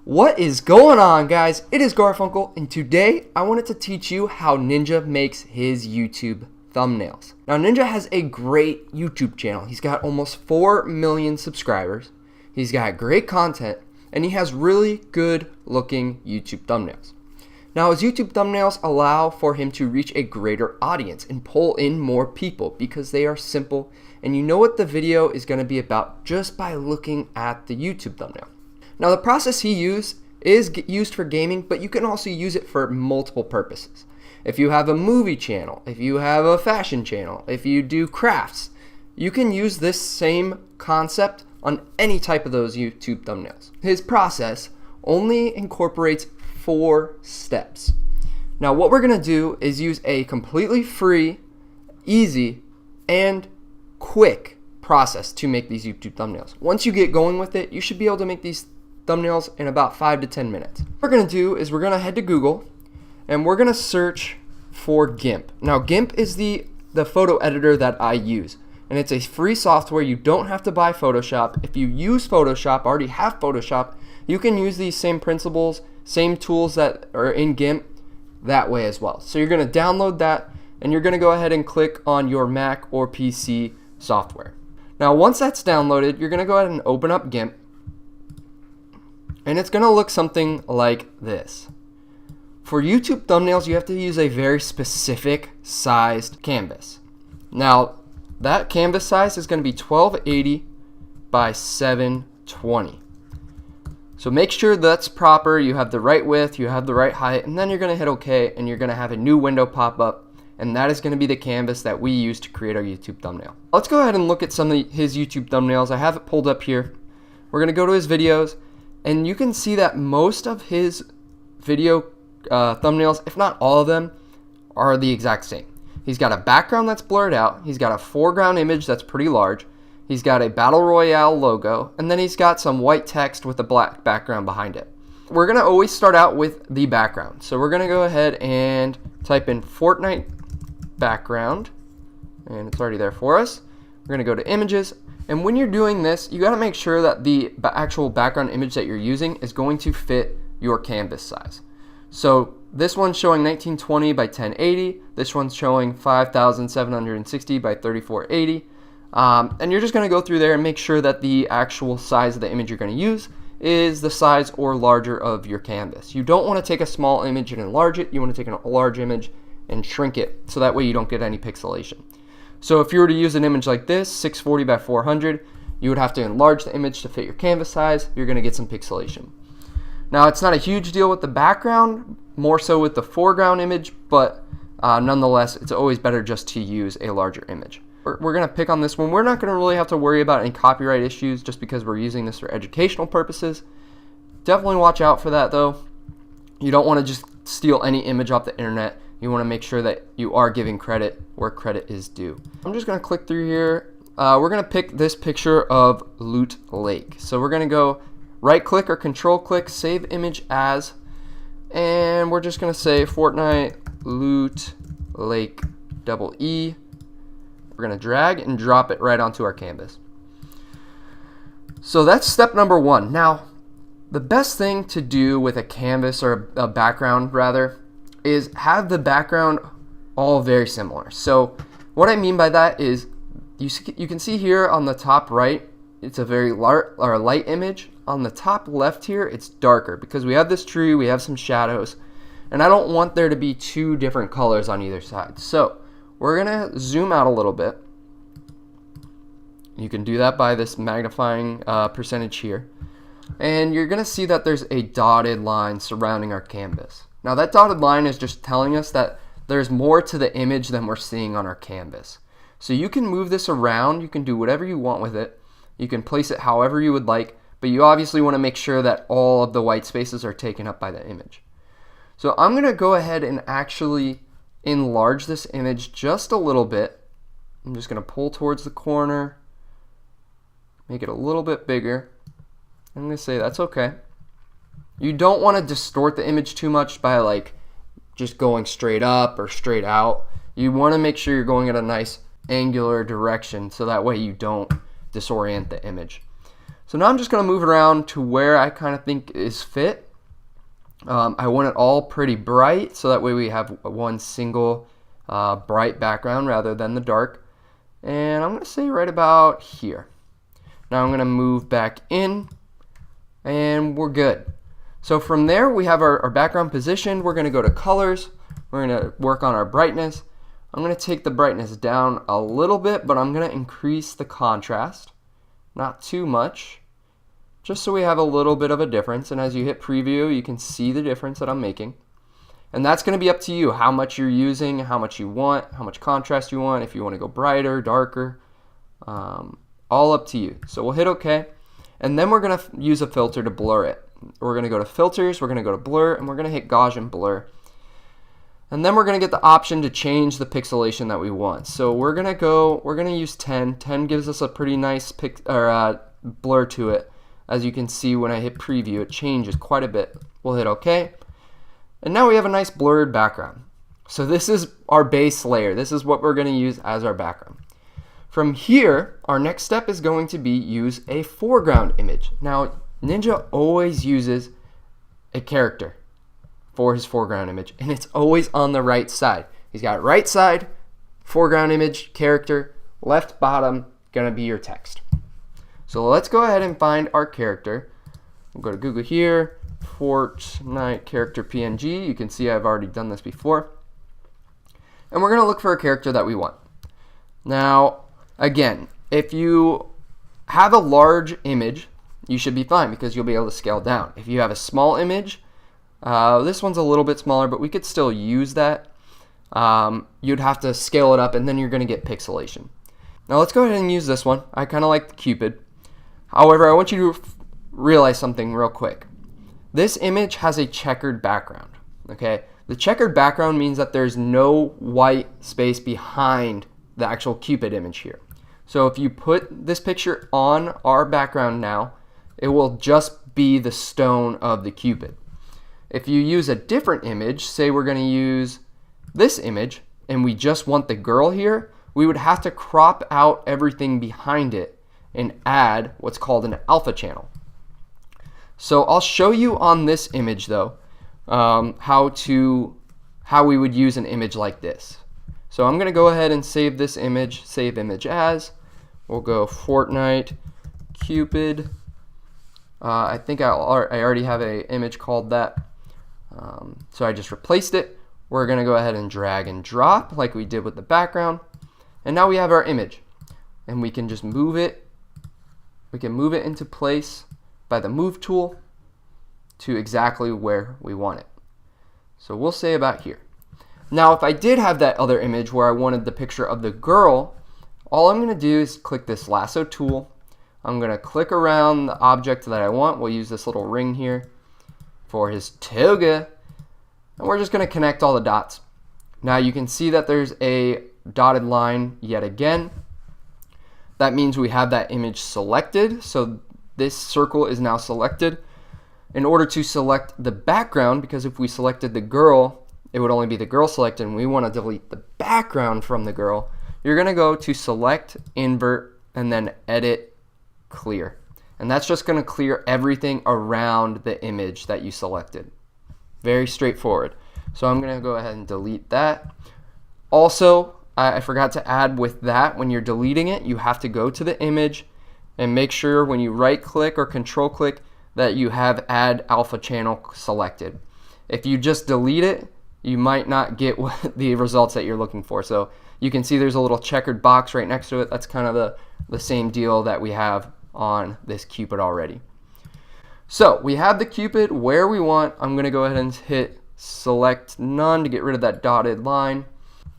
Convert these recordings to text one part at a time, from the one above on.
What is going on, guys? It is Garfunkel, and today I wanted to teach you how Ninja makes his YouTube thumbnails. Now, Ninja has a great YouTube channel. He's got almost 4 million subscribers. He's got great content, and he has really good looking YouTube thumbnails. Now, his YouTube thumbnails allow for him to reach a greater audience and pull in more people because they are simple, and you know what the video is going to be about just by looking at the YouTube thumbnail. Now, the process he used is used for gaming, but you can also use it for multiple purposes. If you have a movie channel, if you have a fashion channel, if you do crafts, you can use this same concept on any type of those YouTube thumbnails. His process only incorporates 4 steps. Now, what we're going to do is use a completely free, easy, and quick process to make these YouTube thumbnails. Once you get going with it, you should be able to make these thumbnails in about 5 to 10 minutes. What we're going to do is we're going to head to Google and we're going to search for GIMP. Now, GIMP is the photo editor that I use, and it's a free software. You don't have to buy Photoshop. If you use Photoshop, already have Photoshop, you can use these same principles, same tools that are in GIMP that way as well. So you're going to download that and you're going to go ahead and click on your Mac or PC software. Now, once that's downloaded, you're going to go ahead and open up GIMP. And it's going to look something like this. For YouTube thumbnails, you have to use a very specific sized canvas. Now, that canvas size is going to be 1280 by 720. So make sure that's proper, you have the right width, you have the right height, and then you're going to hit OK, and you're going to have a new window pop up, and that is going to be the canvas that we use to create our YouTube thumbnail. Let's go ahead and look at some of his YouTube thumbnails. I have it pulled up here. We're going to go to his videos. And you can see that most of his video thumbnails, if not all of them, are the exact same. He's got a background that's blurred out. He's got a foreground image that's pretty large. He's got a Battle Royale logo. And then he's got some white text with a black background behind it. We're going to always start out with the background. So we're going to go ahead and type in Fortnite background. And it's already there for us. We're going to go to images. And when you're doing this, you got to make sure that the actual background image that you're using is going to fit your canvas size. So this one's showing 1920 by 1080. This one's showing 5760 by 3480. And you're just going to go through there and make sure that the actual size of the image you're going to use is the size or larger of your canvas. You don't want to take a small image and enlarge it. You want to take a large image and shrink it so that way you don't get any pixelation. So if you were to use an image like this, 640 by 400, you would have to enlarge the image to fit your canvas size. You're going to get some pixelation. Now, it's not a huge deal with the background, more so with the foreground image, but nonetheless, it's always better just to use a larger image. We're going to pick on this one. We're not going to really have to worry about any copyright issues just because we're using this for educational purposes. Definitely watch out for that, though. You don't want to just steal any image off the internet. You want to make sure that you are giving credit where credit is due. I'm just going to click through here. We're going to pick this picture of Loot Lake. So we're going to go right click or control click, save image as, and we're just going to say Fortnite Loot Lake EE. We're going to drag and drop it right onto our canvas. So that's step number 1. Now, the best thing to do with a canvas or a background rather is have the background all very similar. So what I mean by that is you can see here on the top right, it's a very light image. On the top left here, it's darker because we have this tree, we have some shadows, and I don't want there to be 2 different colors on either side. So we're going to zoom out a little bit. You can do that by this magnifying percentage here. And you're going to see that there's a dotted line surrounding our canvas. Now, that dotted line is just telling us that there's more to the image than we're seeing on our canvas. So you can move this around, you can do whatever you want with it, you can place it however you would like, but you obviously want to make sure that all of the white spaces are taken up by the image. So I'm going to go ahead and actually enlarge this image just a little bit. I'm just going to pull towards the corner, make it a little bit bigger. I'm going to say that's okay. You don't want to distort the image too much by like just going straight up or straight out. You want to make sure you're going at a nice angular direction so that way you don't disorient the image. So now I'm just going to move it around to where I kind of think is fit. I want it all pretty bright, so that way we have one single bright background rather than the dark. And I'm going to say right about here. Now I'm going to move back in, and we're good. So from there, we have our background positioned. We're going to go to colors. We're going to work on our brightness. I'm going to take the brightness down a little bit, but I'm going to increase the contrast. Not too much, just so we have a little bit of a difference. And as you hit preview, you can see the difference that I'm making. And that's going to be up to you, how much you're using, how much you want, how much contrast you want, if you want to go brighter, darker, all up to you. So we'll hit OK. And then we're going to use a filter to blur it. We're going to go to filters, we're going to go to blur, and we're going to hit Gaussian blur. And then we're going to get the option to change the pixelation that we want. So we're going to use 10. 10 gives us a pretty nice blur to it. As you can see, when I hit preview, it changes quite a bit. We'll hit OK. And now we have a nice blurred background. So this is our base layer. This is what we're going to use as our background. From here, our next step is going to be use a foreground image. Now, Ninja always uses a character for his foreground image, and it's always on the right side. He's got right side, foreground image, character, left bottom, gonna be your text. So let's go ahead and find our character. We'll go to Google here, Fortnite character PNG. You can see I've already done this before. And we're gonna look for a character that we want. Now, again, if you have a large image, you should be fine because you'll be able to scale down. If you have a small image, this one's a little bit smaller, but we could still use that. You'd have to scale it up, and then you're going to get pixelation. Now let's go ahead and use this one. I kind of like the Cupid. However, I want you to realize something real quick. This image has a checkered background. Okay, the checkered background means that there's no white space behind the actual Cupid image here. So if you put this picture on our background now, it will just be the stone of the Cupid. If you use a different image, say we're going to use this image, and we just want the girl here, we would have to crop out everything behind it and add what's called an alpha channel. So I'll show you on this image though, how we would use an image like this. So I'm going to go ahead and save this image, save image as. We'll go Fortnite Cupid. I think I already have an image called that. So I just replaced it. We're going to go ahead and drag and drop like we did with the background. And now we have our image. And we can just move it. We can move it into place by the move tool to exactly where we want it. So we'll say about here. Now if I did have that other image where I wanted the picture of the girl, all I'm going to do is click this lasso tool. I'm going to click around the object that I want. We'll use this little ring here for his toga. And we're just going to connect all the dots. Now you can see that there's a dotted line yet again. That means we have that image selected. So this circle is now selected. In order to select the background, because if we selected the girl, it would only be the girl selected, and we want to delete the background from the girl, you're going to go to select, invert, and then edit, clear. And that's just going to clear everything around the image that you selected. Very straightforward. So I'm going to go ahead and delete that. Also, I forgot to add with that, when you're deleting it, you have to go to the image and make sure when you right click or control click that you have add alpha channel selected. If you just delete it, you might not get the results that you're looking for. So you can see there's a little checkered box right next to it. That's kind of the same deal that we have on this Cupid already. So we have the Cupid where we want. I'm going to go ahead and hit select none to get rid of that dotted line.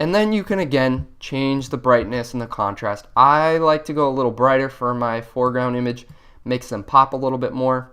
And then you can again change the brightness and the contrast. I like to go a little brighter for my foreground image, makes them pop a little bit more.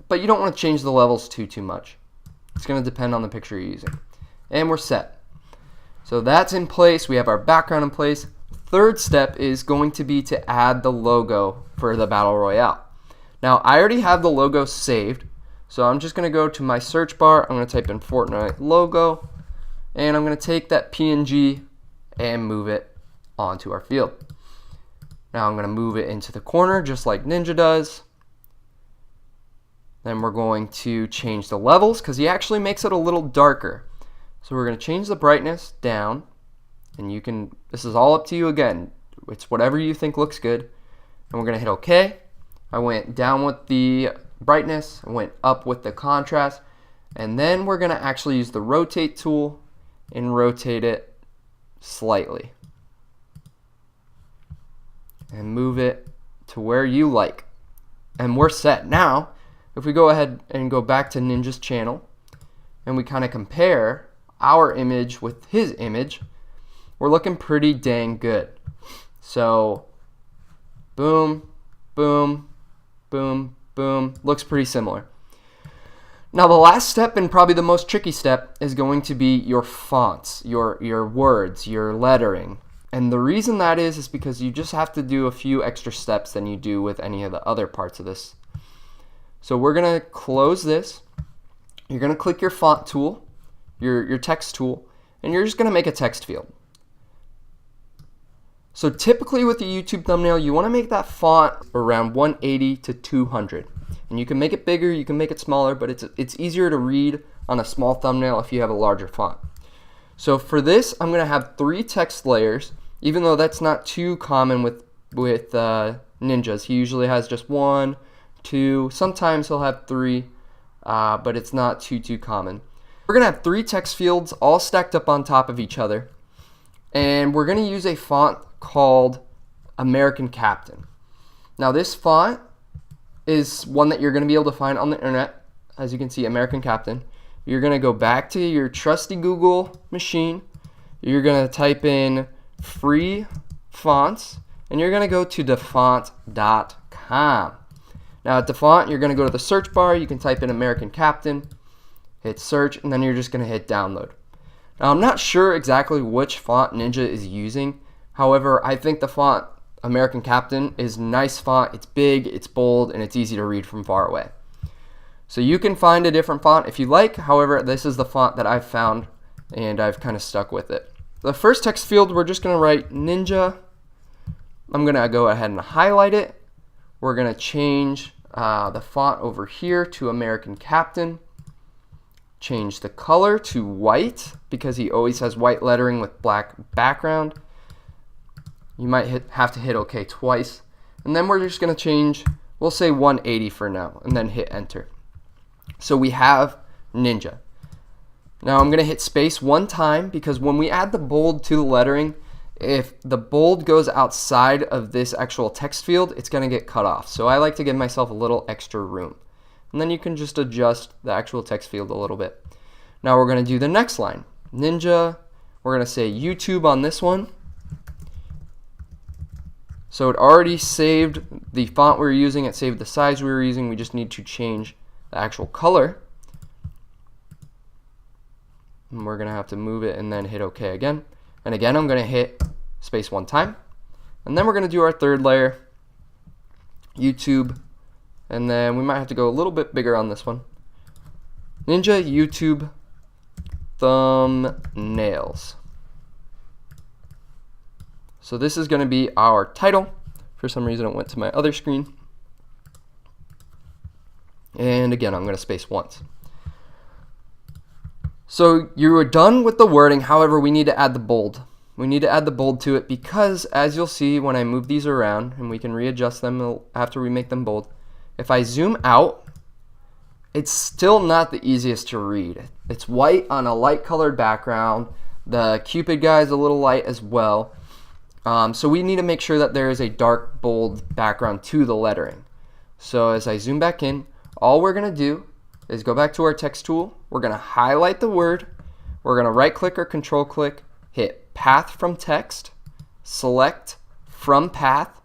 But you don't want to change the levels too much. It's going to depend on the picture you're using. And we're set. So that's in place. We have our background in place. Third step is going to be to add the logo for the Battle Royale. Now I already have the logo saved. So I'm just going to go to my search bar. I'm going to type in Fortnite logo. And I'm going to take that PNG and move it onto our field. Now I'm going to move it into the corner just like Ninja does. Then we're going to change the levels because he actually makes it a little darker. So we're going to change the brightness down, and you can, this is all up to you again. It's whatever you think looks good. And we're going to hit OK. I went down with the brightness, I went up with the contrast, and then we're going to actually use the rotate tool and rotate it slightly. And move it to where you like. And we're set. Now, if we go ahead and go back to Ninja's channel and we kind of compare our image with his image, we're looking pretty dang good. So, boom, boom, boom, boom. Looks pretty similar. Now, the last step, and probably the most tricky step, is going to be your fonts, your words, your lettering. And the reason that is because you just have to do a few extra steps than you do with any of the other parts of this. So we're going to close this. You're going to click your font tool, your text tool, and you're just going to make a text field. So typically with a YouTube thumbnail, you want to make that font around 180 to 200. And you can make it bigger, you can make it smaller, but it's easier to read on a small thumbnail if you have a larger font. So for this, I'm going to have 3 text layers, even though that's not too common with Ninjas. He usually has just 1, 2, sometimes he'll have 3, but it's not too common. We're going to have 3 text fields all stacked up on top of each other, and we're going to use a font called American Captain. Now this font is one that you're going to be able to find on the internet. As you can see, American Captain. You're going to go back to your trusty Google machine. You're going to type in free fonts, and you're going to go to dafont.com. Now at Dafont, you're going to go to the search bar. You can type in American Captain, hit search, and then you're just going to hit download. Now I'm not sure exactly which font Ninja is using. However, I think the font American Captain is nice font. It's big, it's bold, and it's easy to read from far away. So you can find a different font if you like. However, this is the font that I've found, and I've kind of stuck with it. The first text field, we're just going to write Ninja. I'm going to go ahead and highlight it. We're going to change the font over here to American Captain. Change the color to white because he always has white lettering with black background. You might have to hit OK twice. And then we're just going to change, we'll say 180 for now, and then hit enter. So we have Ninja. Now I'm going to hit space 1 time because when we add the bold to the lettering, if the bold goes outside of this actual text field, it's going to get cut off. So I like to give myself a little extra room. And then you can just adjust the actual text field a little bit. Now we're going to do the next line. Ninja, we're going to say YouTube on this one. So it already saved the font we were using, it saved the size we were using. We just need to change the actual color. And we're going to have to move it and then hit OK again. And again, I'm going to hit space 1 time. And then we're going to do our third layer, YouTube. And then we might have to go a little bit bigger on this one. Ninja YouTube thumbnails. So this is going to be our title. For some reason, it went to my other screen. And again, I'm going to space once. So you are done with the wording. However, we need to add the bold. We need to add the bold to it because, as you'll see when I move these around, and we can readjust them after we make them bold, if I zoom out, it's still not the easiest to read. It's white on a light colored background. The Cupid guy is a little light as well. So we need to make sure that there is a dark, bold background to the lettering. So as I zoom back in, all we're going to do is go back to our text tool. We're going to highlight the word. We're going to right click or control click, hit path from text, select from path,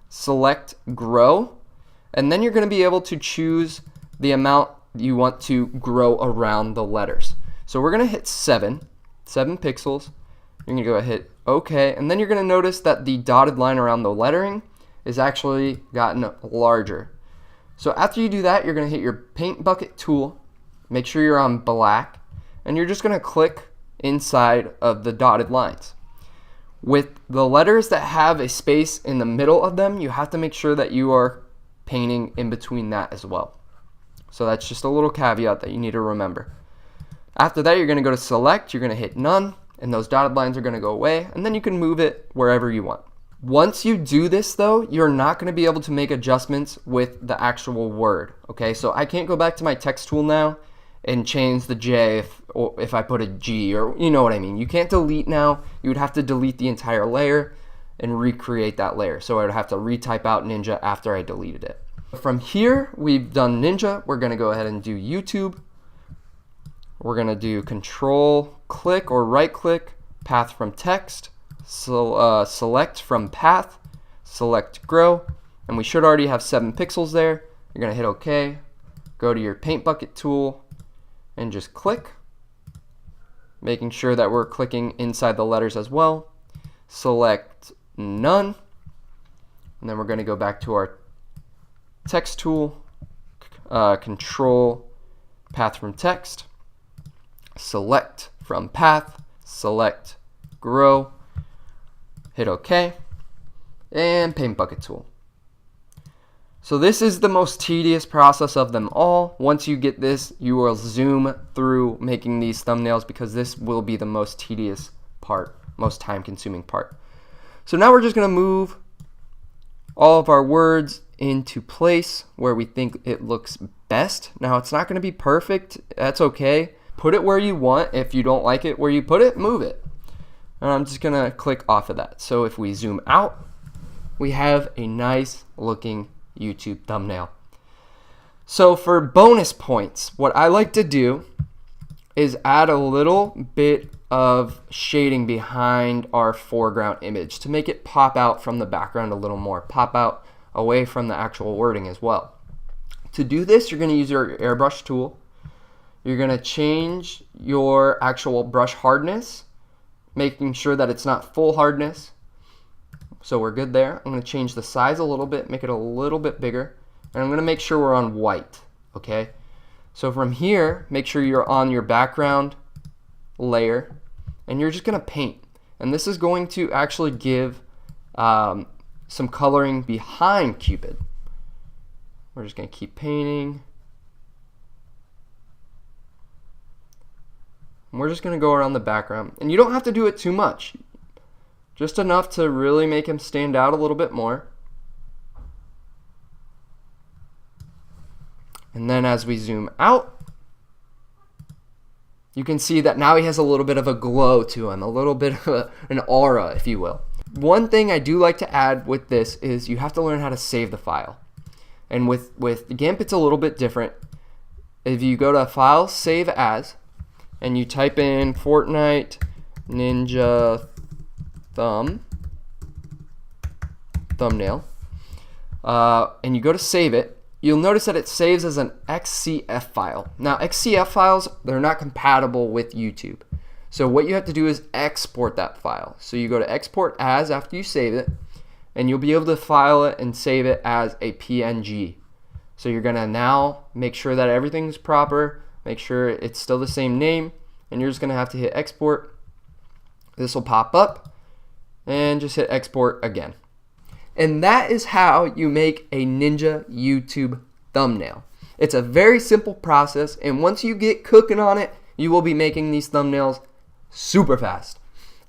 select grow, and then you're going to be able to choose the amount you want to grow around the letters. So we're going to hit 7 pixels. You're going to go ahead and hit OK, and then you're going to notice that the dotted line around the lettering is actually gotten larger. So after you do that, you're going to hit your paint bucket tool, make sure you're on black, and you're just going to click inside of the dotted lines. With the letters that have a space in the middle of them, you have to make sure that you are painting in between that as well. So that's just a little caveat that you need to remember. After that, you're going to go to select, you're going to hit none, and those dotted lines are going to go away, and then you can move it wherever you want. Once you do this though, you're not going to be able to make adjustments with the actual word, okay? So I can't go back to my text tool now and change the J if I put a G, or you know what I mean. You can't delete now. You would have to delete the entire layer and recreate that layer. So I would have to retype out Ninja after I deleted it. From here, we've done Ninja. We're going to go ahead and do YouTube. We're going to do Control click or right click, path from text, select from path, select grow, and we should already have 7 pixels there. You're going to hit OK, go to your paint bucket tool, and just click, making sure that we're clicking inside the letters as well. Select none, and then we're going to go back to our text tool, control path from text, select from path, select grow, hit OK, and paint bucket tool. So this is the most tedious process of them all. Once you get this, you will zoom through making these thumbnails because this will be the most tedious part, most time-consuming part. So now we're just going to move all of our words into place where we think it looks best. Now it's not going to be perfect. That's okay. Put it where you want. If you don't like it where you put it, move it. And I'm just going to click off of that. So if we zoom out, we have a nice looking YouTube thumbnail. So for bonus points, what I like to do is add a little bit of shading behind our foreground image to make it pop out from the background a little more, pop out away from the actual wording as well. To do this, you're going to use your airbrush tool. You're going to change your actual brush hardness, making sure that it's not full hardness. So we're good there. I'm going to change the size a little bit, make it a little bit bigger, and I'm going to make sure we're on white, okay? So from here, make sure you're on your background layer, and you're just going to paint. And this is going to actually give some coloring behind Cupid. We're just going to keep painting. And we're just going to go around the background. And you don't have to do it too much. Just enough to really make him stand out a little bit more. And then as we zoom out, you can see that now he has a little bit of a glow to him, a little bit of an aura, if you will. One thing I do like to add with this is you have to learn how to save the file. And with GIMP, it's a little bit different. If you go to File, Save As, and you type in Fortnite Ninja thumbnail, and you go to save it, you'll notice that it saves as an XCF file. Now XCF files, they're not compatible with YouTube. So what you have to do is export that file. So you go to export as after you save it, and you'll be able to file it and save it as a PNG. So you're gonna now make sure that everything's proper, make sure it's still the same name, and you're just gonna have to hit export. This will pop up, and just hit export again. And that is how you make a Ninja YouTube thumbnail. It's a very simple process, and once you get cooking on it, you will be making these thumbnails super fast.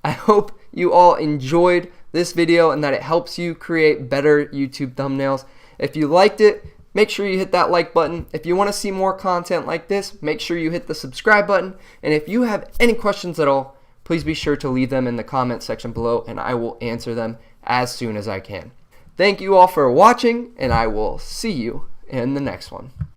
I hope you all enjoyed this video and that it helps you create better YouTube thumbnails. If you liked it, make sure you hit that like button. If you want to see more content like this, make sure you hit the subscribe button. And if you have any questions at all, please be sure to leave them in the comment section below, and I will answer them as soon as I can. Thank you all for watching, and I will see you in the next one.